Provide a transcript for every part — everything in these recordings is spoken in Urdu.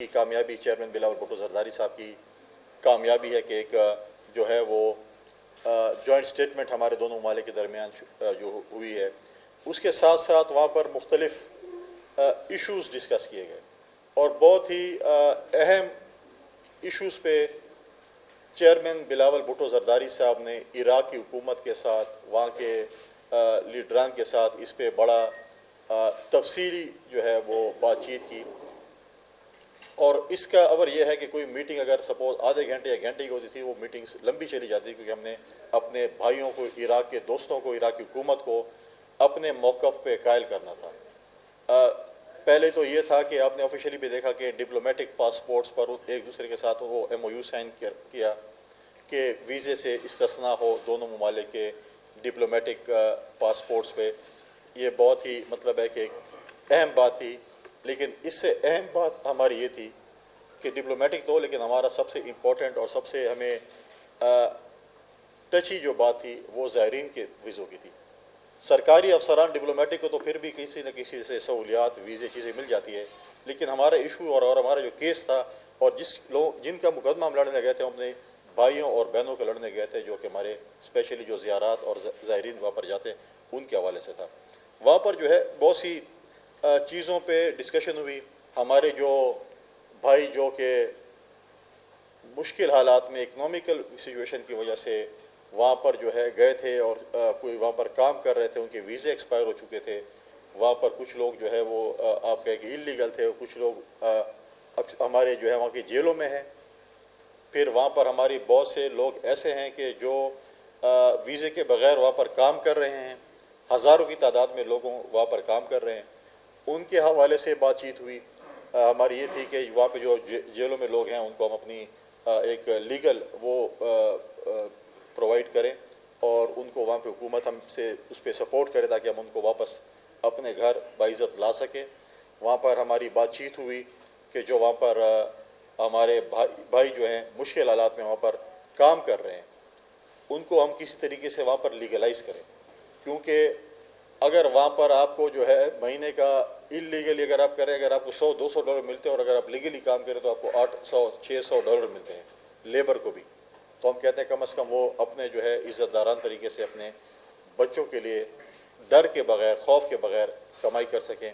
کی کامیابی چیئرمین بلاول بھٹو زرداری صاحب کی کامیابی ہے کہ ایک جو ہے وہ جوائنٹ سٹیٹمنٹ ہمارے دونوں ممالک کے درمیان جو ہوئی ہے، اس کے ساتھ ساتھ وہاں پر مختلف ایشوز ڈسکس کیے گئے اور بہت ہی اہم ایشوز پہ چیئرمین بلاول بھٹو زرداری صاحب نے عراق کی حکومت کے ساتھ، وہاں کے لیڈران کے ساتھ اس پہ بڑا تفصیلی جو ہے وہ بات چیت کی۔ اور اس کا عبر یہ ہے کہ کوئی میٹنگ اگر سپوز آدھے گھنٹے یا گھنٹے کی ہوتی تھی، وہ میٹنگز لمبی چلی جاتی کیونکہ ہم نے اپنے بھائیوں کو، عراق کے دوستوں کو، عراق کی حکومت کو اپنے موقف پہ قائل کرنا تھا۔ پہلے تو یہ تھا کہ آپ نے آفیشلی بھی دیکھا کہ ڈپلومیٹک پاسپورٹس پر ایک دوسرے کے ساتھ وہ ایم او یو سائن کیا کہ ویزے سے استثناء ہو دونوں ممالک کے ڈپلومیٹک پاسپورٹس پہ۔ یہ بہت ہی مطلب ہے کہ ایک اہم بات تھی، لیکن اس سے اہم بات ہماری یہ تھی کہ ڈپلومیٹک تو، لیکن ہمارا سب سے امپورٹنٹ اور سب سے ہمیں ٹچی جو بات تھی وہ زائرین کے ویزوں کی تھی۔ سرکاری افسران ڈپلومیٹک کو تو پھر بھی کسی نہ کسی سے سہولیات، ویزے، چیزیں مل جاتی ہے، لیکن ہمارا ایشو اور ہمارا جو کیس تھا اور جن کا مقدمہ ہم لڑنے گئے تھے، ہم اپنے بھائیوں اور بہنوں کے لڑنے گئے تھے جو کہ ہمارے اسپیشلی جو زیارات اور زائرین وہاں پر جاتے ہیں ان کے حوالے سے تھا۔ وہاں پر جو ہے بہت سی چیزوں پہ ڈسکشن ہوئی۔ ہمارے جو بھائی جو کہ مشکل حالات میں اکنامیکل سچویشن کی وجہ سے وہاں پر جو ہے گئے تھے اور کوئی وہاں پر کام کر رہے تھے، ان کے ویزے ایکسپائر ہو چکے تھے، وہاں پر کچھ لوگ جو ہے وہ آپ کہیں کہ انلیگل تھے، کچھ لوگ ہمارے جو ہے وہاں کی جیلوں میں ہیں۔ پھر وہاں پر ہماری بہت سے لوگ ایسے ہیں کہ جو ویزے کے بغیر وہاں پر کام کر رہے ہیں، ہزاروں کی تعداد میں لوگوں وہاں پر کام کر رہے ہیں، ان کے حوالے سے بات چیت ہوئی۔ ہماری یہ تھی کہ وہاں پہ جو جیلوں میں لوگ ہیں ان کو ہم اپنی ایک لیگل وہ پرووائڈ کریں اور ان کو وہاں پہ حکومت ہم سے اس پہ سپورٹ کرے تاکہ ہم ان کو واپس اپنے گھر باعزت لا سکیں۔ وہاں پر ہماری بات چیت ہوئی کہ جو وہاں پر ہمارے بھائی جو ہیں مشکل حالات میں وہاں پر کام کر رہے ہیں، ان کو ہم کسی طریقے سے وہاں پر لیگلائز کریں، کیونکہ اگر وہاں پر آپ کو جو ہے مہینے کا انلیگلی اگر آپ کریں، اگر آپ کو $100-200 ملتے ہیں اور اگر آپ لیگلی کام کریں تو آپ کو $800-600 ملتے ہیں لیبر کو بھی، تو ہم کہتے ہیں کم از کم وہ اپنے جو ہے عزت داران طریقے سے اپنے بچوں کے لیے ڈر کے بغیر، خوف کے بغیر کمائی کر سکیں۔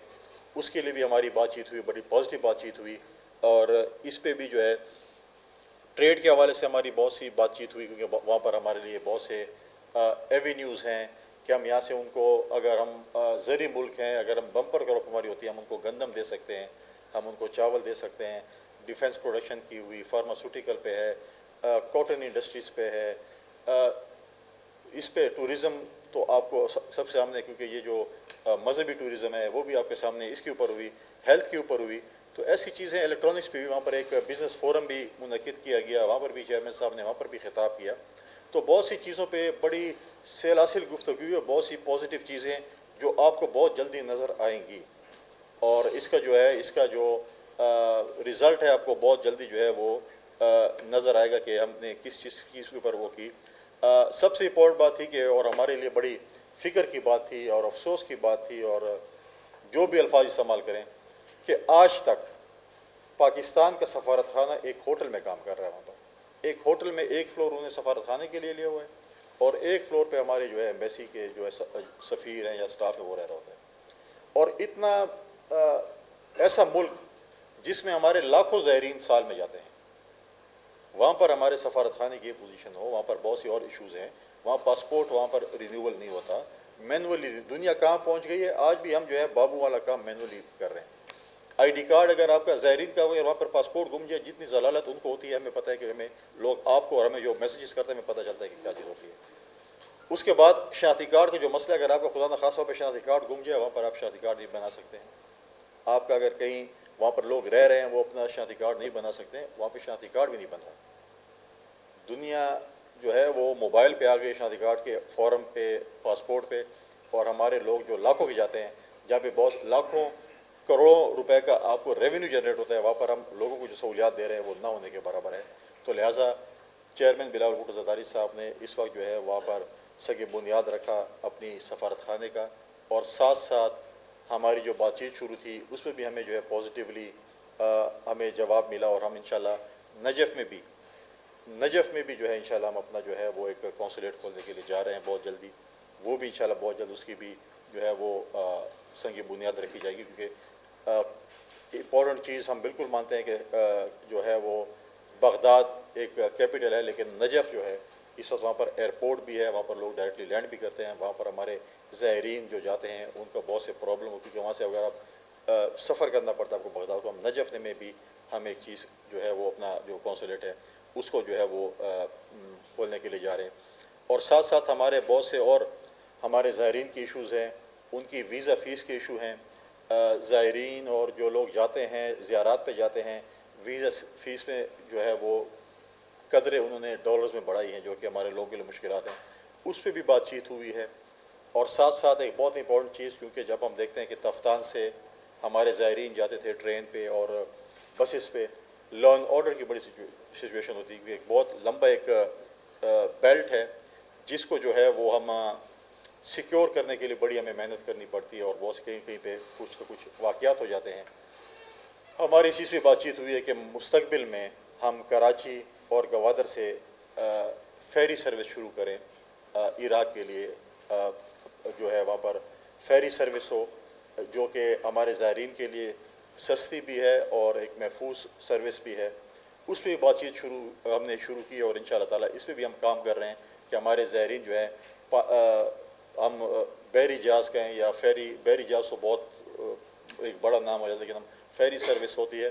اس کے لیے بھی ہماری بات چیت ہوئی، بڑی پازیٹیو بات چیت ہوئی۔ اور اس پہ بھی جو ہے ٹریڈ کے حوالے سے ہماری بہت سی بات چیت ہوئی، کیونکہ وہاں پر ہمارے لیے بہت سے ایوینیوز ہیں کہ ہم یہاں سے ان کو، اگر ہم زرعی ملک ہیں، اگر ہم بمپر کراپ ہماری ہوتی ہے، ہم ان کو گندم دے سکتے ہیں، ہم ان کو چاول دے سکتے ہیں۔ ڈیفنس پروڈکشن کی ہوئی، فارماسوٹیکل پہ ہے، کاٹن انڈسٹریز پہ ہے، اس پہ ٹورزم تو آپ کو سب سے سامنے، کیونکہ یہ جو مذہبی ٹورزم ہے وہ بھی آپ کے سامنے، اس کے اوپر ہوئی، ہیلتھ کے اوپر ہوئی، تو ایسی چیزیں، الیکٹرانکس پہ بھی وہاں پر ایک بزنس فورم بھی منعقد کیا گیا، وہاں پر بھی چیئرمین صاحب نے وہاں پر بھی خطاب کیا۔ تو بہت سی چیزوں پہ بڑی سیلاسل گفتگو ہوئی اور بہت سی پازیٹیو چیزیں جو آپ کو بہت جلدی نظر آئیں گی، اور اس کا جو ہے، اس کا جو رزلٹ ہے آپ کو بہت جلدی جو ہے وہ نظر آئے گا کہ ہم نے کس چیز کے اوپر وہ کی۔ سب سے امپورٹنٹ بات تھی کہ، اور ہمارے لیے بڑی فکر کی بات تھی اور افسوس کی بات تھی، اور جو بھی الفاظ استعمال کریں، کہ آج تک پاکستان کا سفارت خانہ ایک ہوٹل میں کام کر رہا ہے۔ وہاں پر ایک ہوٹل میں ایک فلور انہوں نے سفارت خانے کے لیے لیا ہوا ہے اور ایک فلور پہ ہمارے جو ہے ایمبیسی کے جو ہے سفیر ہیں یا سٹاف ہے وہ رہ رہا ہوتا ہے۔ اور اتنا ایسا ملک جس میں ہمارے لاکھوں زائرین سال میں جاتے ہیں، وہاں پر ہمارے سفارت خانے کی یہ پوزیشن ہو، وہاں پر بہت سی اور ایشوز ہیں، وہاں پاسپورٹ وہاں پر رینیول نہیں ہوتا، مینولی، دنیا کہاں پہنچ گئی ہے، آج بھی ہم جو ہے بابو والا کام مینولی کر رہے ہیں۔ آئی ڈی کارڈ اگر آپ کا زائرین کا ہو یا وہاں پر پاسپورٹ گم جائے، جتنی ضلالت ان کو ہوتی ہے، ہمیں پتہ ہے کہ ہمیں لوگ آپ کو اور ہمیں جو میسیجز کرتے ہیں ہمیں پتہ چلتا ہے کہ کیا چیز ہوتی ہے۔ اس کے بعد شناختی کارڈ کا جو مسئلہ ہے، اگر آپ کا خدا نخواستہ پہ شناختی کارڈ گم جائے، وہاں پر آپ شناختی کارڈ نہیں بنا سکتے ہیں۔ آپ کا اگر کہیں وہاں پر لوگ رہ رہے ہیں وہ اپنا شناختی کارڈ نہیں بنا سکتے ہیں، وہاں پہ شناختی کارڈ بھی نہیں بن رہا۔ دنیا جو ہے وہ موبائل پہ آ گئی، شناختی کارڈ کے فارم پہ، پاسپورٹ پہ، اور ہمارے لوگ جو لاکھوں کے جاتے ہیں، جہاں پہ بہت لاکھوں کروڑوں روپے کا آپ کو ریونیو جنریٹ ہوتا ہے، وہاں پر ہم لوگوں کو جو سہولیات دے رہے ہیں وہ نہ ہونے کے برابر ہے۔ تو لہٰذا چیئرمین بلاول بھٹو زرداری صاحب نے اس وقت جو ہے وہاں پر سگ بنیاد رکھا اپنی سفارت خانے کا، اور ساتھ ساتھ ہماری جو بات چیت شروع تھی اس میں بھی ہمیں جو ہے پازیٹیولی ہمیں جواب ملا اور ہم انشاءاللہ نجف میں بھی جو ہے انشاءاللہ ہم اپنا جو ہے وہ ایک کونسولیٹ کھولنے کے لیے جا رہے ہیں بہت جلدی. وہ بھی انشاءاللہ بہت جلد اس کی بھی جو ہے وہ سنگ بنیاد رکھی جائے گی، کیونکہ امپورٹنٹ چیز ہم بالکل مانتے ہیں کہ جو ہے وہ بغداد ایک کیپٹل ہے، لیکن نجف جو ہے اس وقت وہاں پر ایئرپورٹ بھی ہے، وہاں پر لوگ ڈائریکٹلی لینڈ بھی کرتے ہیں. وہاں پر ہمارے زائرین جو جاتے ہیں ان کا بہت سے پرابلم ہوتی ہے کہ وہاں سے اگر آپ سفر کرنا پڑتا ہے آپ کو بغداد کو. ہم نجف میں بھی ہم ایک چیز جو ہے وہ اپنا جو کونسولیٹ ہے اس کو جو ہے وہ کھولنے کے لیے جا رہے ہیں. اور ساتھ ساتھ ہمارے بہت سے اور ہمارے زائرین کی ایشوز ہیں، ان کی ویزا فیس کے ایشو ہیں. زائرین اور جو لوگ جاتے ہیں زیارات پہ جاتے ہیں، ویزا فیس میں جو ہے وہ قدرے انہوں نے ڈالرز میں بڑھائی ہیں، جو کہ ہمارے لوگوں کے لیے مشکلات ہیں. اس پہ بھی بات چیت ہوئی ہے. اور ساتھ ساتھ ایک بہت امپورٹنٹ چیز، کیونکہ جب ہم دیکھتے ہیں کہ تفتان سے ہمارے زائرین جاتے تھے ٹرین پہ اور بسز پہ، لا اینڈ آرڈر کی بڑی سچویشن ہوتی ہے، کیونکہ ایک بہت لمبا ایک بیلٹ ہے جس کو جو ہے وہ ہم سیکیور کرنے کے لیے بڑی ہمیں محنت کرنی پڑتی ہے، اور بہت سے کہیں پہ کچھ نہ کچھ واقعات ہو جاتے ہیں. ہماری اس چیز پہ بات چیت ہوئی ہے کہ مستقبل میں ہم کراچی اور گوادر سے فیری سروس شروع کریں عراق کے لیے. جو ہے وہاں پر فیری سروس ہو جو کہ ہمارے زائرین کے لیے سستی بھی ہے اور ایک محفوظ سروس بھی ہے. اس پہ بات چیت ہم نے شروع کی، اور انشاءاللہ تعالیٰ اس پہ بھی ہم کام کر رہے ہیں کہ ہمارے زائرین جو ہے ہم بحری جہاز کہیں یا بحری جہاز تو بہت ایک بڑا نام ہو جاتا ہے، لیکن ہم فیری سروس ہوتی ہے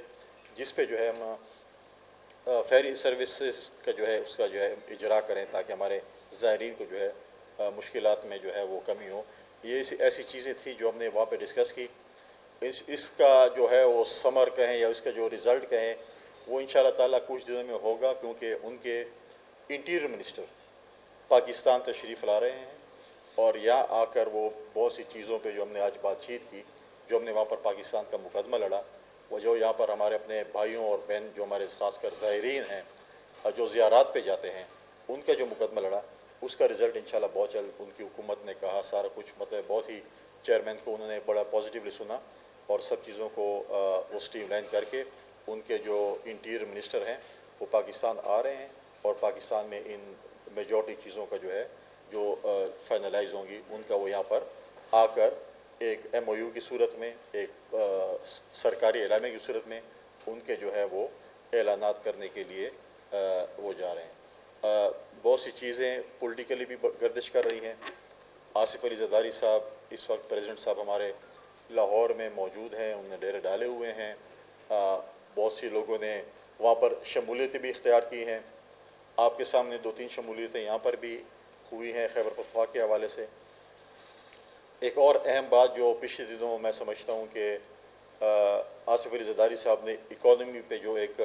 جس پہ جو ہے ہم فیری سروسز کا جو ہے اس کا جو ہے اجرا کریں تاکہ ہمارے زائرین کو جو ہے مشکلات میں جو ہے وہ کمی ہو. یہ ایسی چیزیں تھیں جو ہم نے وہاں پہ ڈسکس کی. اس کا جو ہے وہ سمر کہیں یا اس کا جو رزلٹ کہیں وہ انشاءاللہ تعالیٰ کچھ دنوں میں ہوگا، کیونکہ ان کے انٹیریئر منسٹر پاکستان تشریف لا رہے ہیں، اور یہاں آ کر وہ بہت سی چیزوں پہ جو ہم نے آج بات چیت کی، جو ہم نے وہاں پر پاکستان کا مقدمہ لڑا، وہ جو یہاں پر ہمارے اپنے بھائیوں اور بہن جو ہمارے خاص کر زائرین ہیں جو زیارات پہ جاتے ہیں ان کا جو مقدمہ لڑا، اس کا رزلٹ انشاءاللہ بہت جلد ان کی حکومت نے کہا سارا کچھ مطلب بہت ہی چیئرمین کو انہوں نے بڑا پازیٹیولی سنا، اور سب چیزوں کو وہ اسٹریم لائن کر کے ان کے جو انٹیریئر منسٹر ہیں وہ پاکستان آ رہے ہیں، اور پاکستان میں ان میجورٹی چیزوں کا جو ہے جو فائنلائز ہوں گی ان کا وہ یہاں پر آ کر ایک ایم او یو کی صورت میں، ایک سرکاری اعلامیہ کی صورت میں ان کے جو ہے وہ اعلانات کرنے کے لیے وہ جا رہے ہیں. بہت سی چیزیں پولیٹیکلی بھی گردش کر رہی ہیں. آصف علی زرداری صاحب اس وقت پریزیڈنٹ صاحب ہمارے لاہور میں موجود ہیں، انہوں نے ڈیرے ڈالے ہوئے ہیں. بہت سی لوگوں نے وہاں پر شمولیتیں بھی اختیار کی ہیں. آپ کے سامنے 2-3 شمولیتیں یہاں پر بھی ہوئی ہیں خیبر پختونخوا کے حوالے سے. ایک اور اہم بات جو پچھلے دنوں میں سمجھتا ہوں کہ آصف علی زرداری صاحب نے اکانومی پہ جو ایک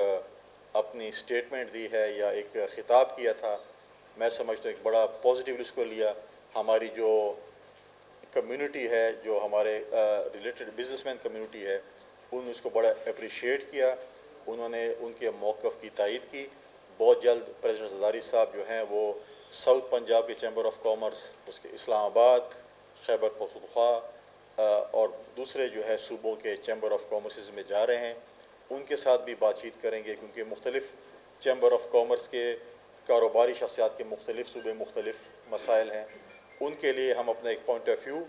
اپنی سٹیٹمنٹ دی ہے یا ایک خطاب کیا تھا، میں سمجھتا ہوں ایک بڑا پازیٹیولی اس کو لیا. ہماری جو کمیونٹی ہے، جو ہمارے ریلیٹڈ بزنس مین کمیونٹی ہے، انہوں نے اس کو بڑا اپریشیٹ کیا. انہوں نے ان کے موقف کی تائید کی. بہت جلد پریزیڈنٹ زرداری صاحب جو ہیں وہ ساؤتھ پنجاب کے چیمبر آف کامرس، اس کے اسلام آباد، خیبر پختونخوا اور دوسرے جو ہے صوبوں کے چیمبر آف کامرسز میں جا رہے ہیں. ان کے ساتھ بھی بات چیت کریں گے، کیونکہ مختلف چیمبر آف کامرس کے کاروباری شخصیات کے مختلف صوبے مختلف مسائل ہیں. ان کے لیے ہم اپنا ایک پوائنٹ آف ویو،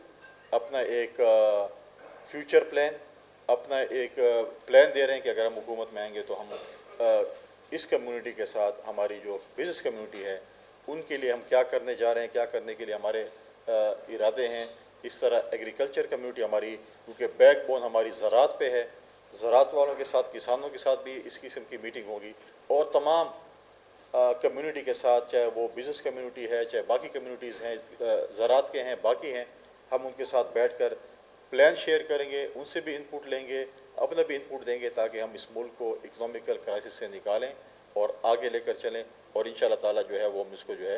اپنا ایک فیوچر پلان، اپنا ایک پلان دے رہے ہیں کہ اگر ہم حکومت میں آئیں گے تو ہم اس کمیونٹی کے ساتھ ہماری جو بزنس کمیونٹی ہے ان کے لیے ہم کیا کرنے جا رہے ہیں، کیا کرنے کے لیے ہمارے ارادے ہیں. اس طرح ایگریکلچر کمیونٹی ہماری، کیونکہ بیک بون ہماری زراعت پہ ہے، زراعت والوں کے ساتھ، کسانوں کے ساتھ بھی اس قسم کی میٹنگ ہوگی، اور تمام کمیونٹی کے ساتھ، چاہے وہ بزنس کمیونٹی ہے، چاہے باقی کمیونٹیز ہیں، زراعت کے ہیں، باقی ہیں، ہم ان کے ساتھ بیٹھ کر پلان شیئر کریں گے، ان سے بھی انپٹ لیں گے، اپنا بھی انپٹ دیں گے، تاکہ ہم اس ملک کو اکنامیکل کرائسس سے نکالیں اور آگے لے کر چلیں. اور انشاءاللہ تعالیٰ جو ہے وہ ہم اس کو جو ہے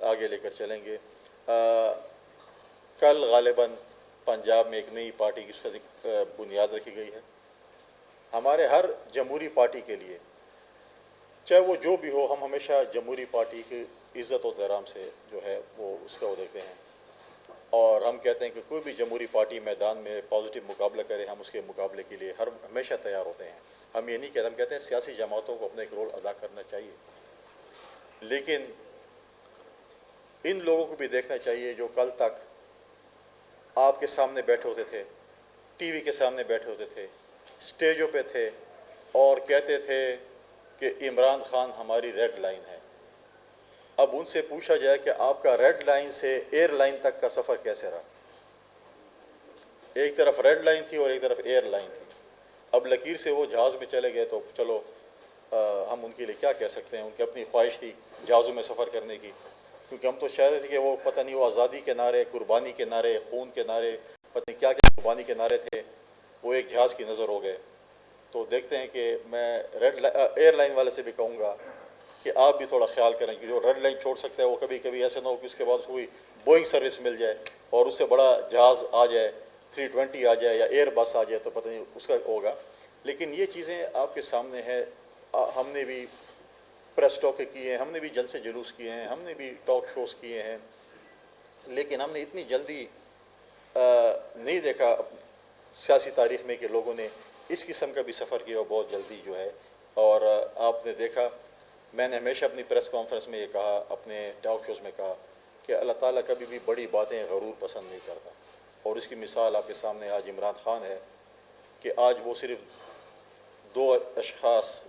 آگے لے کر چلیں گے. کل غالباً پنجاب میں ایک نئی پارٹی کی بنیاد رکھی گئی ہے. ہمارے ہر جمہوری پارٹی کے لیے، چاہے وہ جو بھی ہو، ہم ہمیشہ جمہوری پارٹی کی عزت و احترام سے جو ہے وہ اس کا وہ دیکھتے ہیں. اور ہم کہتے ہیں کہ کوئی بھی جمہوری پارٹی میدان میں پازیٹیو مقابلہ کرے، ہم اس کے مقابلے کے لیے ہمیشہ تیار ہوتے ہیں. ہم یہ نہیں کہتے، ہم کہتے ہیں سیاسی جماعتوں کو اپنا ایک رول ادا کرنا چاہیے، لیکن ان لوگوں کو بھی دیکھنا چاہیے جو کل تک آپ کے سامنے بیٹھے ہوتے تھے، ٹی وی کے سامنے بیٹھے ہوتے تھے، سٹیجوں پہ تھے اور کہتے تھے کہ عمران خان ہماری ریڈ لائن ہے. اب ان سے پوچھا جائے کہ آپ کا ریڈ لائن سے ایئر لائن تک کا سفر کیسے رہا؟ ایک طرف ریڈ لائن تھی اور ایک طرف ایئر لائن تھی. اب لکیر سے وہ جہاز میں چلے گئے تو چلو ہم ان کے لیے کیا کہہ سکتے ہیں. ان کی اپنی خواہش تھی جہازوں میں سفر کرنے کی، کیونکہ ہم تو شاید تھے کہ وہ پتہ نہیں وہ آزادی کے نعرے، قربانی کے نعرے، خون کے نعرے، پتہ نہیں کیا کیا قربانی کے نعرے تھے، وہ ایک جہاز کی نظر ہو گئے. تو دیکھتے ہیں کہ میں ایئر لائن والے سے بھی کہوں گا کہ آپ بھی تھوڑا خیال کریں کہ جو ریڈ لائن چھوڑ سکتا ہے وہ کبھی کبھی ایسے نہ ہو کہ اس کے بعد اس کو کوئی بوئنگ سروس مل جائے اور اس سے بڑا جہاز آ جائے، 320 آ جائے یا ایئر بس آ جائے تو پتہ نہیں اس کا ہوگا. لیکن یہ چیزیں آپ کے سامنے ہے. ہم نے بھی پریس ٹاک کیے ہیں، ہم نے بھی جلسے جلوس کیے ہیں، ہم نے بھی ٹاک شوز کیے ہیں، لیکن ہم نے اتنی جلدی نہیں دیکھا سیاسی تاریخ میں کہ لوگوں نے اس قسم کا بھی سفر کیا بہت جلدی جو ہے. اور آپ نے دیکھا، میں نے ہمیشہ اپنی پریس کانفرنس میں یہ کہا، اپنے ٹاک شوز میں کہا کہ اللہ تعالیٰ کبھی بھی بڑی باتیں غرور پسند نہیں کرتا. اور اس کی مثال آپ کے سامنے آج عمران خان ہے کہ آج وہ صرف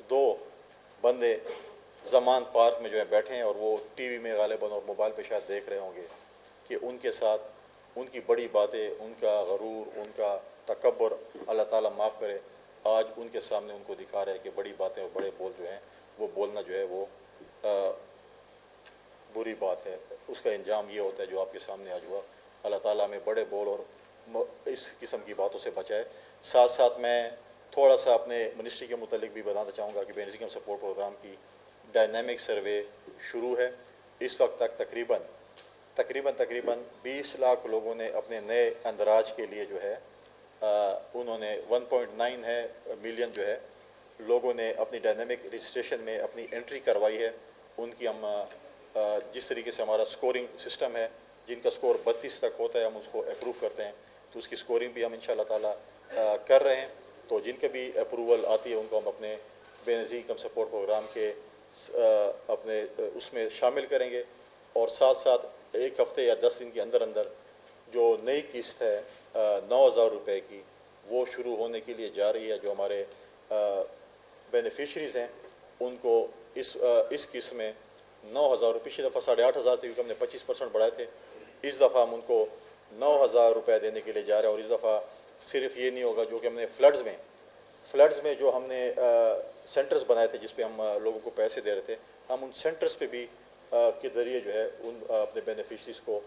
دو بندے زمان پارک میں جو ہے بیٹھے ہیں اور وہ ٹی وی میں غالباً اور موبائل پہ شاید دیکھ رہے ہوں گے کہ ان کے ساتھ ان کی بڑی باتیں، ان کا غرور، ان کا تکبر اللہ تعالیٰ معاف کرے، آج ان کے سامنے ان کو دکھا رہے ہیں کہ بڑی باتیں اور بڑے بول جو ہیں وہ بولنا جو ہے وہ بری بات ہے. اس کا انجام یہ ہوتا ہے جو آپ کے سامنے آج ہوا. اللہ تعالیٰ میں بڑے بول اور اس قسم کی باتوں سے بچائے. ساتھ ساتھ میں تھوڑا سا اپنے منسٹری کے متعلق بھی بتانا چاہوں گا کہ بے نظیر سپورٹ پروگرام کی ڈائنامک سروے شروع ہے. اس وقت تک تقریباً 20 لاکھ لوگوں نے اپنے نئے اندراج کے لیے جو ہے انہوں نے 1.9 ملین جو ہے لوگوں نے اپنی ڈائنامک رجسٹریشن میں اپنی انٹری کروائی ہے. ان کی ہم جس طریقے سے ہمارا سکورنگ سسٹم ہے، جن کا سکور 32 تک ہوتا ہے ہم اس کو اپروو کرتے ہیں، تو اس کی سکورنگ بھی ہم انشاءاللہ تعالی کر رہے ہیں. تو جن کے بھی اپروول آتی ہے ان کو ہم اپنے بے نظیر انکم سپورٹ پروگرام کے اپنے اس میں شامل کریں گے. اور ساتھ ساتھ 1 ہفتے یا 10 دن کے اندر جو نئی قسط ہے 9,000 روپے کی وہ شروع ہونے کے لیے جا رہی ہے. جو ہمارے بینیفیشریز ہیں ان کو اس قسط میں 9,000 روپے، پچھلی دفعہ 8,500 تھے کیونکہ ہم نے 25% بڑھائے تھے. اس دفعہ ہم ان کو 9,000 روپے دینے کے لیے جا رہے ہیں. اور اس دفعہ صرف یہ نہیں ہوگا، جو کہ ہم نے فلڈز میں جو ہم نے سینٹرز بنائے تھے جس پہ ہم لوگوں کو پیسے دے رہے تھے، ہم ان سینٹرز پہ بھی کے ذریعے جو ہے ان اپنے بینیفیشریز کو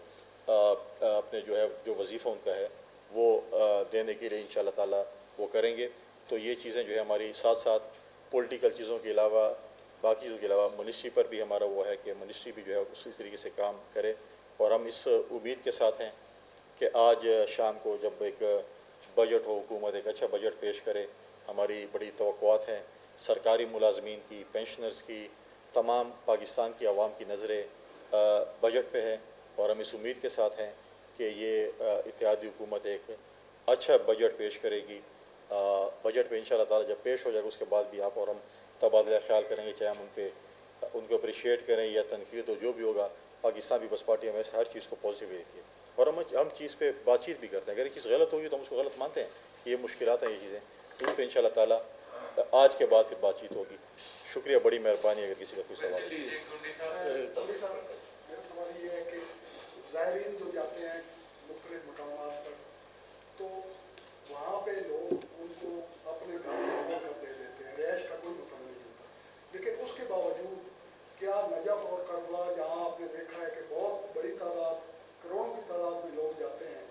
اپنے جو ہے جو وظیفہ ان کا ہے وہ دینے کے لیے انشاءاللہ تعالی وہ کریں گے. تو یہ چیزیں جو ہے ہماری ساتھ ساتھ پولیٹیکل چیزوں کے علاوہ، باقی چیزوں کے علاوہ منسٹری پر بھی ہمارا وہ ہے کہ منسٹری بھی جو ہے اسی طریقے سے کام کرے. اور ہم اس امید کے ساتھ ہیں کہ آج شام کو جب ایک بجٹ ہو، حکومت ایک اچھا بجٹ پیش کرے. ہماری بڑی توقعات ہیں سرکاری ملازمین کی، پینشنرز کی، تمام پاکستان کی عوام کی نظریں بجٹ پہ ہیں. اور ہم اس امید کے ساتھ ہیں کہ یہ اتحادی حکومت ایک اچھا بجٹ پیش کرے گی. بجٹ پہ انشاءاللہ تعالی جب پیش ہو جائے گا اس کے بعد بھی آپ اور ہم تبادلہ خیال کریں گے، چاہے ہم ان کو اپریشیٹ کریں یا تنقید ہو، جو بھی ہوگا. پاکستان پیپلز پارٹی ہمیں ہر چیز کو پازیٹیو دیتی ہے اور ہم چیز پہ بات چیت بھی کرتے ہیں. اگر یہ چیز غلط ہوگی تو ہم اس کو غلط مانتے ہیں کہ یہ مشکلات ہیں، یہ چیزیں تو اس پہ انشاءاللہ تعالی آج کے بعد پھر بات چیت ہوگی. شکریہ، بڑی مہربانی. اگر کسی کا کوئی سوال میرا سوال یہ ہے کہ زائرین جو جاتے ہیں مختلف مقامات پر تو وہاں پہ لوگ ان کو اپنے گھر میں کر دے دیتے ہیں، رہائش کا کوئی مسئلہ نہیں ہوتا. لیکن اس کے باوجود کیا نجف اور کربلا جہاں آپ نے دیکھا ہے کہ بہت بڑی تعداد، کروڑوں کی تعداد میں لوگ جاتے ہیں،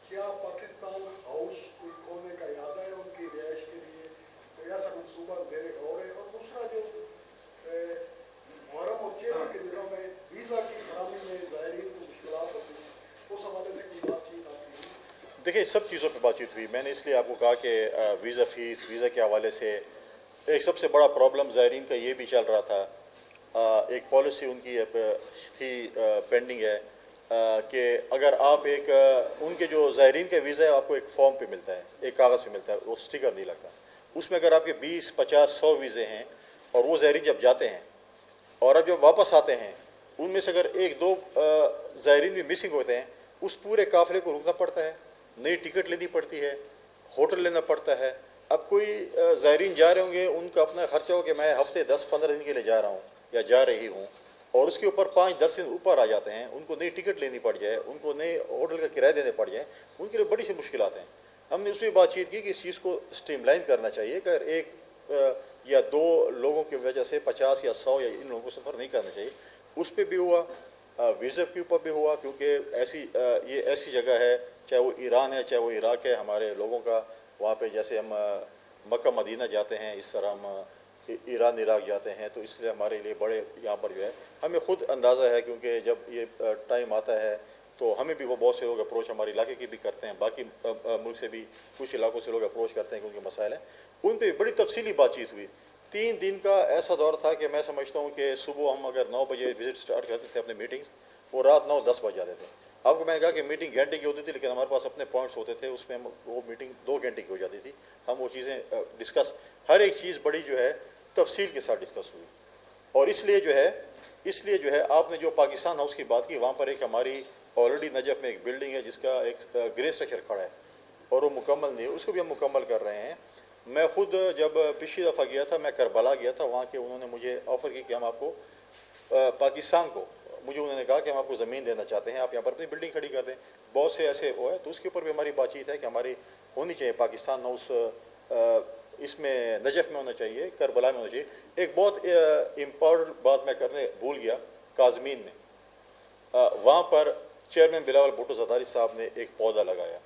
کیا پاکستان ہاؤس کوئی کھولنے کا ارادہ ہے ان کی رہائش کے لیے؟ کوئی ایسا منصوبہ زیر غور ہے؟ اور دوسرا جو محرم اور چیری کے دنوں میں ویزا کی فراہمی میں زائرین کو مشکلات ہوتی ہیں، اس حوالے سے کوئی بات چیت آتی ہے؟ دیکھیں، سب چیزوں پہ بات چیت ہوئی. میں نے اس لیے آپ کو کہا کہ ویزا فیس، ویزا کے حوالے سے ایک سب سے بڑا پرابلم زائرین کا یہ بھی چل رہا تھا. ایک پالیسی ان کی تھی پینڈنگ ہے کہ اگر آپ ایک ان کے جو زائرین کا ویزا ہے آپ کو ایک فارم پہ ملتا ہے، ایک کاغذ پہ ملتا ہے، وہ اسٹیکر نہیں لگتا، اس میں اگر آپ کے 20 50 100 ویزے ہیں اور وہ زائرین جب جاتے ہیں اور اب جب واپس آتے ہیں ان میں سے اگر ایک دو زائرین بھی مسنگ ہوتے ہیں، اس پورے قافلے کو رکنا پڑتا ہے، نئی ٹکٹ لینی پڑتی ہے، ہوٹل لینا پڑتا ہے۔ اب کوئی زائرین جا رہے ہوں گے، ان کا اپنا خرچہ ہو کہ میں ہفتے 10 15 دن کے لیے جا رہا ہوں یا جا رہی ہوں، اور اس کے اوپر 5 10 دن اوپر آ جاتے ہیں، ان کو نئی ٹکٹ لینی پڑ جائے، ان کو نئے ہوٹل کا کرایہ دینے پڑ جائے، ان کے لیے بڑی سی مشکلات ہیں۔ ہم نے اس میں بات چیت کی کہ اس چیز کو اسٹریم لائن کرنا چاہیے کہ اگر ایک یا دو لوگوں کی وجہ سے 50 یا 100 یا ان لوگوں کو سفر نہیں کرنا چاہیے۔ اس پہ بھی ہوا، ویزا کے اوپر بھی ہوا، کیونکہ یہ ایسی جگہ ہے، چاہے وہ ایران ہے چاہے وہ عراق ہے، ہمارے لوگوں کا وہاں پہ جیسے ہم مکہ مدینہ جاتے ہیں اس طرح ہم ایران عراق جاتے ہیں، تو اس لیے ہمارے لیے بڑے یہاں پر جو ہے ہمیں خود اندازہ ہے، کیونکہ جب یہ ٹائم آتا ہے تو ہمیں بھی وہ بہت سے لوگ اپروچ ہمارے علاقے کے بھی کرتے ہیں، باقی ملک سے بھی کچھ علاقوں سے لوگ اپروچ کرتے ہیں کہ ان کے مسائل ہیں، ان پہ بڑی تفصیلی بات چیت ہوئی۔ 3 دن کا ایسا دور تھا کہ میں سمجھتا ہوں کہ صبح ہم اگر 9 بجے وزٹ سٹارٹ کرتے تھے اپنے میٹنگز، وہ رات 9 10 بج جاتے تھے۔ آپ کو میں نے کہا کہ میٹنگ گھنٹے کی ہوتی تھی، لیکن ہمارے پاس اپنے پوائنٹس ہوتے تھے، اس میں وہ میٹنگ 2 گھنٹے کی ہو جاتی تھی۔ ہم وہ چیزیں ڈسکس، ہر ایک چیز بڑی جو ہے تفصیل کے ساتھ ڈسکس ہوئی۔ اور اس لیے جو ہے آپ نے جو پاکستان ہاؤس کی بات کی، وہاں پر ایک ہماری آلریڈی نجف میں ایک بلڈنگ ہے جس کا ایک گرے اسٹرکچر کھڑا ہے اور وہ مکمل نہیں ہے، اس کو بھی ہم مکمل کر رہے ہیں۔ میں خود جب پچھلی دفعہ گیا تھا، میں کربلا گیا تھا، وہاں کے انہوں نے مجھے آفر کی کہ ہم آپ کو پاکستان کو، مجھے انہوں نے کہا کہ ہم آپ کو زمین دینا چاہتے ہیں، آپ یہاں پر اپنی بلڈنگ کھڑی کر دیں۔ بہت سے ایسے وہ ہے، تو اس کے اوپر بھی ہماری بات چیت ہے کہ ہماری ہونی چاہیے پاکستان ہاؤس، اس میں نجف میں ہونا چاہیے، کربلا میں ہونا چاہیے۔ ایک بہت امپورٹنٹ بات میں کرنے بھول گیا، کاظمین میں وہاں پر چیئرمین بلاول بھٹو زرداری صاحب نے ایک پودا لگایا،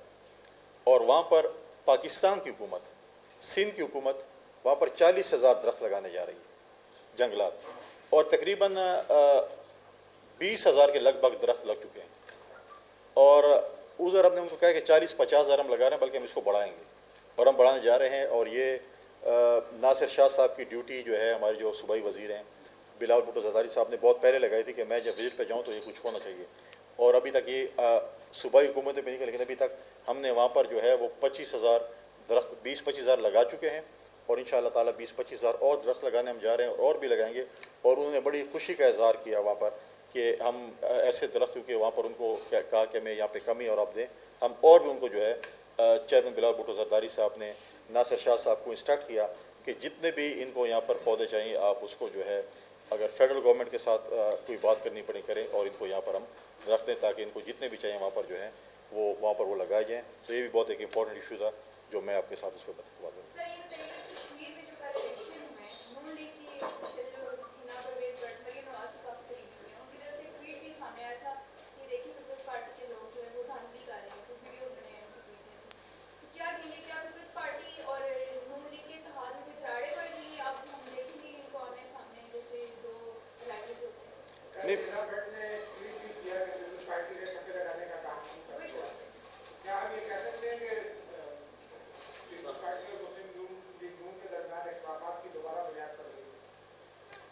اور وہاں پر پاکستان کی حکومت، سندھ کی حکومت وہاں پر 40,000 درخت لگانے جا رہی ہے، جنگلات، اور تقریباً 20,000 کے لگ بھگ درخت لگ چکے ہیں۔ اور ادھر ہم نے ان کو کہا کہ 40 50 ہزار ہم لگا رہے ہیں، بلکہ ہم اس کو بڑھائیں گے، اور ہم بڑھانے جا رہے ہیں۔ اور یہ ناصر شاہ صاحب کی ڈیوٹی جو ہے، ہمارے جو صوبائی وزیر ہیں بلاول بھٹو زرداری صاحب نے بہت پہلے لگائی تھی کہ میں جب وزٹ پہ جاؤں تو یہ کچھ ہونا چاہیے، اور ابھی تک یہ صوبائی حکومتیں پہ نہیں، لیکن ابھی تک ہم نے وہاں پر جو ہے وہ 25,000 درخت 20 25 ہزار لگا چکے ہیں، اور ان شاء اللہ تعالیٰ 20 25 ہزار اور درخت لگانے ہم جا رہے ہیں، اور بھی لگائیں گے۔ اور انہوں نے بڑی خوشی کا اظہار کیا وہاں پر کہ ہم ایسے درخت، کیونکہ وہاں پر ان کو کہا کہ ہمیں یہاں پہ کمی اور آپ دیں، ہم اور بھی ان کو جو ہے چیئرمین بلاول بھٹو زرداری صاحب نے ناصر شاہ صاحب کو انسٹرکٹ کیا کہ جتنے بھی ان کو یہاں پر پودے چاہیے، آپ اس کو جو ہے اگر فیڈرل گورنمنٹ کے ساتھ کوئی بات کرنی پڑے کریں، اور ان کو یہاں پر ہم رکھ دیں تاکہ ان کو جتنے بھی چاہیے وہاں پر جو ہے وہ وہاں پر وہ لگائے جائیں۔ تو یہ بھی بہت ایک امپورٹنٹ ایشو تھا جو میں آپ کے ساتھ اس پہ بات کروں۔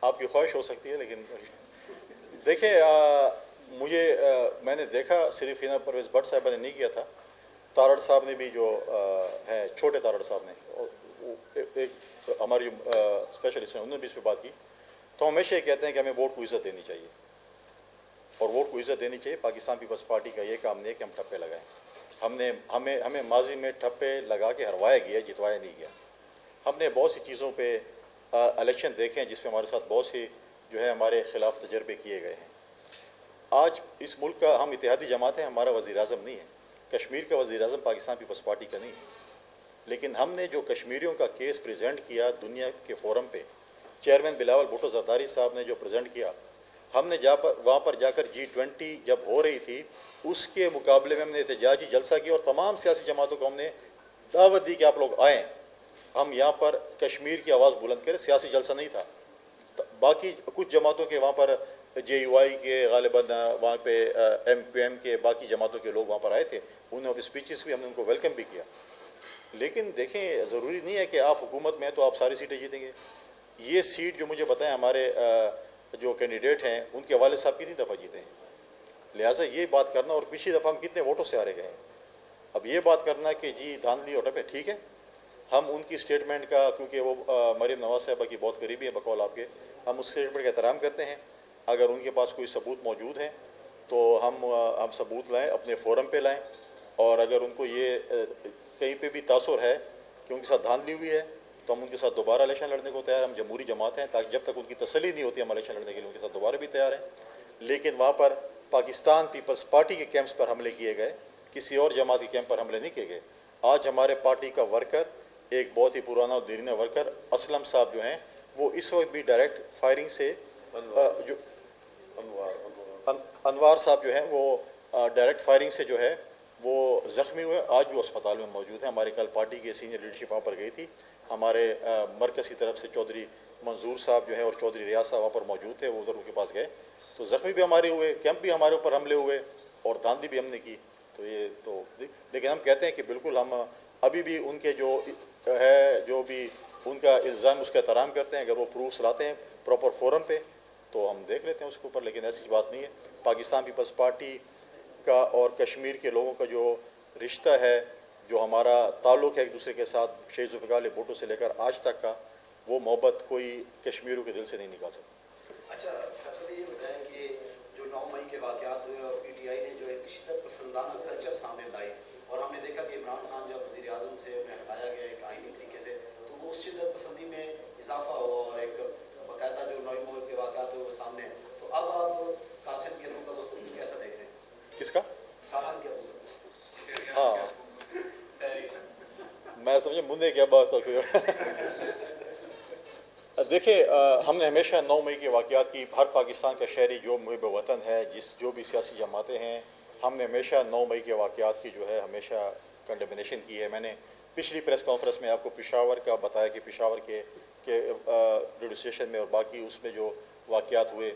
آپ کی خواہش ہو سکتی ہے، لیکن دیکھیں مجھے میں نے دیکھا صرف ہینا پرویز بٹ صاحبہ نے نہیں کیا تھا، تارڑ صاحب نے بھی جو ہے، چھوٹے تارڑ صاحب نے ایک ہماری جو اسپیشلسٹ ہیں انہوں نے بھی اس پہ بات کی۔ تو ہمیشہ یہ کہتے ہیں کہ ہمیں ووٹ کو عزت دینی چاہیے، اور ووٹ کو عزت دینی چاہیے۔ پاکستان پیپلز پارٹی کا یہ کام نہیں ہے کہ ہم ٹھپے لگائیں۔ ہمیں ماضی میں ٹھپے لگا کے ہروایا گیا، جتوایا نہیں گیا۔ ہم نے بہت سی چیزوں پہ الیکشن دیکھے ہیں جس پہ ہمارے ساتھ بہت سی جو ہے ہمارے خلاف تجربے کیے گئے ہیں۔ آج اس ملک کا ہم اتحادی جماعت ہیں، ہمارا وزیر اعظم نہیں ہے، کشمیر کا وزیر اعظم پاکستان پیپلز پارٹی کا نہیں ہے، لیکن ہم نے جو کشمیریوں کا کیس پریزنٹ کیا دنیا کے فورم پہ، چیئرمین بلاول بھٹو زرداری صاحب نے جو پریزنٹ کیا، ہم نے وہاں پر جا کر G20 جب ہو رہی تھی اس کے مقابلے میں ہم نے احتجاجی جلسہ کیا، اور تمام سیاسی جماعتوں کو ہم نے دعوت دی کہ آپ لوگ آئیں، ہم یہاں پر کشمیر کی آواز بلند کریں۔ سیاسی جلسہ نہیں تھا، باقی کچھ جماعتوں کے وہاں پر JUI کے غالباً وہاں پہ MQM کے باقی جماعتوں کے لوگ وہاں پر آئے تھے، انہوں نے اسپیچز بھی، ہم نے ان کو ویلکم بھی کیا۔ لیکن دیکھیں ضروری نہیں ہے کہ آپ حکومت میں ہیں تو آپ ساری سیٹیں جیتیں گے۔ یہ سیٹ جو مجھے بتائیں ہمارے جو کینڈیڈیٹ ہیں ان کے والد صاحب کتنی دفعہ جیتے ہیں، لہٰذا یہ بات کرنا، اور پچھلی دفعہ ہم کتنے ووٹوں سے ہارے گئے ہیں، اب یہ بات کرنا کہ جی دھاندلی اور ٹپے، ٹھیک ہے ہم ان کی اسٹیٹمنٹ کا، کیونکہ وہ مریم نواز صاحبہ کی بہت قریبی ہیں بقول آپ کے، ہم اس اسٹیٹمنٹ کا احترام کرتے ہیں. اگر ان کے پاس کوئی ثبوت موجود ہیں تو ہم ثبوت لائیں، اپنے فورم پہ لائیں، اور اگر ان کو یہ کہیں پہ بھی تاثر ہے کہ ان کے ساتھ دھاندلی ہوئی ہے تو ہم ان کے ساتھ دوبارہ الیکشن لڑنے کو تیار ہیں. ہم جمہوری جماعت ہیں، تاکہ جب تک ان کی تسلی نہیں ہوتی ہم الیکشن لڑنے کے لیے ان کے ساتھ دوبارہ بھی تیار ہیں. لیکن وہاں پر پاکستان پیپلز پارٹی کے کیمپس پر حملے کیے گئے، کسی اور جماعت کے کیمپ پر حملے نہیں کیے گئے. آج ہمارے پارٹی کا ورکر، ایک بہت ہی پرانا اور دیرینہ ورکر اسلم صاحب جو ہیں، وہ اس وقت بھی ڈائریکٹ فائرنگ سے جو انوار صاحب جو ہیں وہ ڈائریکٹ فائرنگ سے جو ہے وہ زخمی ہوئے، آج بھی اسپتال میں موجود ہیں. ہمارے کل پارٹی کے سینئر لیڈرشپ وہاں پر گئی تھی، ہمارے مرکز کی طرف سے چودھری منظور صاحب جو ہیں اور چودھری ریاض صاحب وہاں پر موجود تھے، وہ ادھر ان کے پاس گئے. تو زخمی بھی ہمارے ہوئے، کیمپ بھی ہمارے اوپر حملے ہوئے، اور دھاندلی بھی ہم نے کی. تو یہ تو لیکن ہم کہتے ہیں کہ بالکل ہم ابھی بھی ان کے جو بھی ان کا الزام اس کا احترام کرتے ہیں. اگر وہ پروفس لاتے ہیں پراپر فورم پہ تو ہم دیکھ لیتے ہیں اس کے اوپر، لیکن ایسی بات نہیں ہے. پاکستان پیپلز پارٹی کا اور کشمیر کے لوگوں کا جو رشتہ ہے، جو ہمارا تعلق ہے ایک دوسرے کے ساتھ شہید ذوالفقار علی بھٹو سے لے کر آج تک کا، وہ محبت کوئی کشمیریوں کے دل سے نہیں نکال سکتا. اچھا یہ بتائیں کہ جو 9 مئی کے واقعات ہوئے اور پی ٹی آئی نے جو ایک شدت پسندانہ کلچر سامنے لائی، اور ہم نے دیکھا کہ عمران خان جب وزیر اعظم سے ہٹایا گیا ایک آئینی طریقے سے، تو وہ اس شدت پسندی میں اضافہ ہوا اور ایک باقاعدہ جو 9 مئی کے واقعات ہوئے وہ سامنے آئے. تو اب آپ قاسم کے ابو کا مستقبل کیسا دیکھ رہے ہیں؟ کس کا؟ قاسم کے ابو. ہاں میں سمجھے مندے کیا بات ہے. دیکھیں ہم نے ہمیشہ 9 مئی کے واقعات کی، ہر پاکستان کا شہری جو محب وطن ہے، جو بھی سیاسی جماعتیں ہیں، ہم نے ہمیشہ 9 مئی کے واقعات کی جو ہے ہمیشہ کنڈمنیشن کی ہے. میں نے پچھلی پریس کانفرنس میں آپ کو پشاور کا بتایا کہ پشاور کے ریڈیو اسٹیشن میں اور باقی اس میں جو واقعات ہوئے،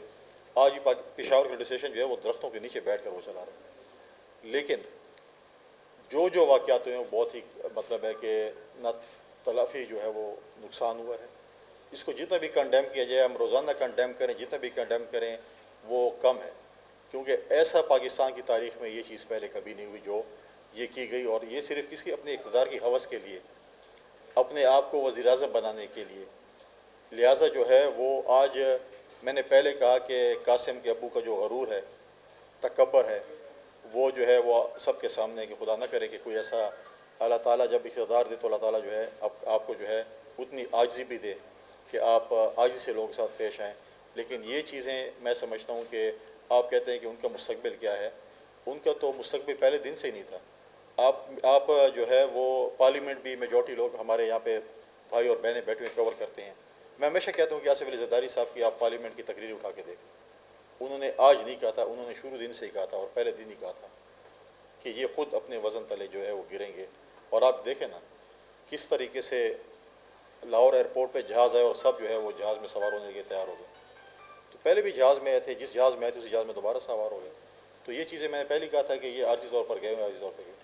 آج بھی پشاور کا ریڈیو اسٹیشن جو ہے وہ درختوں کے نیچے بیٹھ کر وہ چلا رہا ہے. لیکن جو واقعات ہوئے ہیں وہ بہت ہی مطلب ہے کہ نہ تلافی جو ہے وہ نقصان ہوا ہے. اس کو جتنا بھی کنڈیم کیا جائے، ہم روزانہ کنڈیم کریں، جتنا بھی کنڈیم کریں وہ کم ہے، کیونکہ ایسا پاکستان کی تاریخ میں یہ چیز پہلے کبھی نہیں ہوئی جو یہ کی گئی. اور یہ صرف کسی اپنے اقتدار کی ہوس کے لیے، اپنے آپ کو وزیر اعظم بنانے کے لیے. لہٰذا جو ہے وہ آج میں نے پہلے کہا کہ قاسم کے ابو کا جو غرور ہے، تکبر ہے، وہ جو ہے وہ سب کے سامنے کہ خدا نہ کرے کہ کوئی ایسا، اللہ تعالیٰ جب اقتدار دے تو اللہ تعالیٰ جو ہے آپ کو جو ہے اتنی عاجزی بھی دے کہ آپ عاجزی سے لوگوں کے ساتھ پیش آئیں. لیکن یہ چیزیں میں سمجھتا ہوں کہ آپ کہتے ہیں کہ ان کا مستقبل کیا ہے، ان کا تو مستقبل پہلے دن سے ہی نہیں تھا. آپ جو ہے وہ پارلیمنٹ بھی میجورٹی لوگ ہمارے یہاں پہ بھائی اور بہنیں بیٹھے ہوئے کور کرتے ہیں. میں ہمیشہ کہتا ہوں کہ آصف علی زرداری صاحب کی آپ پارلیمنٹ کی تقریر اٹھا کے دیکھیں، انہوں نے آج نہیں کہا تھا، انہوں نے شروع دن سے ہی کہا تھا اور پہلے دن ہی کہا تھا کہ یہ خود اپنے وزن تلے جو ہے وہ گریں گے. اور آپ دیکھیں نا کس طریقے سے لاہور ایئرپورٹ پہ جہاز آئے اور سب جو ہے وہ جہاز میں سوار ہونے کے لیے تیار ہو گئے. تو پہلے بھی جہاز میں آئے تھے، جس جہاز میں آئے تھے اسی جہاز میں دوبارہ سوار ہو گئے. تو یہ چیزیں میں نے پہلے کہا تھا کہ یہ عارضی طور پر گئے ہوئے، عارضی طور پہ گئے.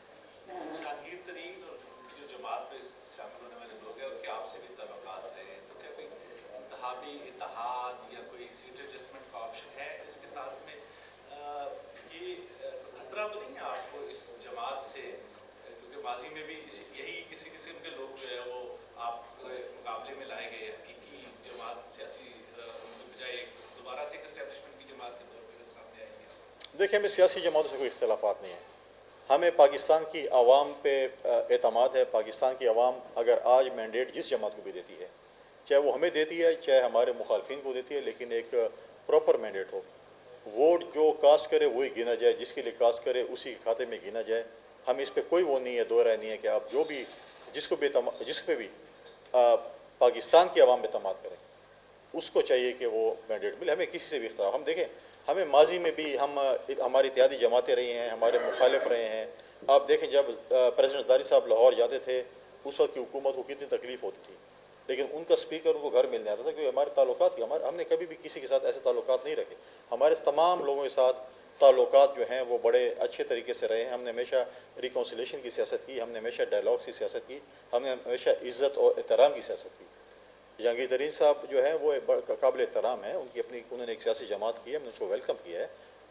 شاہیر ترین اور جو جماعت میں شامل ہونے والے لوگ ہیں ان کے آپ سے بھی تعلقات رہے ہیں، تو کیا کوئی انتخابی اتحاد یا کوئی سیٹ ایڈجسٹمنٹ کا آپشن ہے اس کے ساتھ میں؟ یہ خطرہ تو نہیں ہے آپ کو اس جماعت سے، کیونکہ ماضی میں بھی یہی کسی قسم کے لوگ جو ہے وہ آپ مقابلے میں لائے گئے، حقیقی جماعت سیاسی بجائے دوبارہ سے ایک اسٹیبلشمنٹ کی جماعت کے طور پہ سامنے آئے گی؟ دیکھیں ہمیں سیاسی جماعتوں سے کوئی اختلافات نہیں ہیں، ہمیں پاکستان کی عوام پہ اعتماد ہے. پاکستان کی عوام اگر آج مینڈیٹ جس جماعت کو بھی دیتی ہے، چاہے وہ ہمیں دیتی ہے چاہے ہمارے مخالفین کو دیتی ہے، لیکن ایک پراپر مینڈیٹ ہو. ووٹ جو کاسٹ کرے وہی گنا جائے، جس کے لیے کاسٹ کرے اسی کے کھاتے میں گنا جائے. ہم اس پہ کوئی وہ نہیں ہے، دو رائے نہیں ہے کہ آپ جو بھی جس پہ بھی پاکستان کی عوام اعتماد کریں اس کو چاہیے کہ وہ مینڈیٹ ملے. ہمیں کسی سے بھی اختلاف، ہم دیکھیں ہمیں ماضی میں بھی ہماری اتحادی جماعتیں رہی ہیں، ہمارے مخالف رہے ہیں. آپ دیکھیں جب پریزیڈنٹ زرداری صاحب لاہور جاتے تھے اس وقت کی حکومت کو کتنی تکلیف ہوتی تھی، لیکن ان کا اسپیکر ان کو گھر ملنے آتا تھا، کیونکہ ہمارے تعلقات کی ہم نے کبھی بھی کسی کے ساتھ ایسے تعلقات نہیں رکھے. ہمارے تمام لوگوں کے ساتھ تعلقات جو ہیں وہ بڑے اچھے طریقے سے رہے ہیں. ہم نے ہمیشہ ریکونسیلیشن کی سیاست کی، ہم نے ہمیشہ ڈائلاگ کی سیاست کی، ہم نے ہمیشہ عزت اور احترام کی سیاست کی. جہانگیر ترین صاحب جو ہیں وہ قابل احترام ہیں، انہوں نے ایک سیاسی جماعت کی ہے، ہم نے اس کو ویلکم کیا ہے.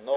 9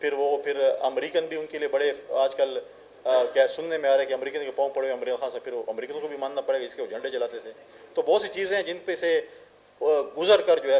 پھر امریکن بھی ان کے لیے بڑے آج کل کیا سننے میں آ رہا ہے کہ امریکن کے پاؤں پڑے ہوئے عمران خان سے، پھر امریکنوں کو بھی ماننا پڑے گا، اس کے وہ جھنڈے جلاتے تھے. تو بہت سی چیزیں ہیں جن پہ سے گزر کر جو ہے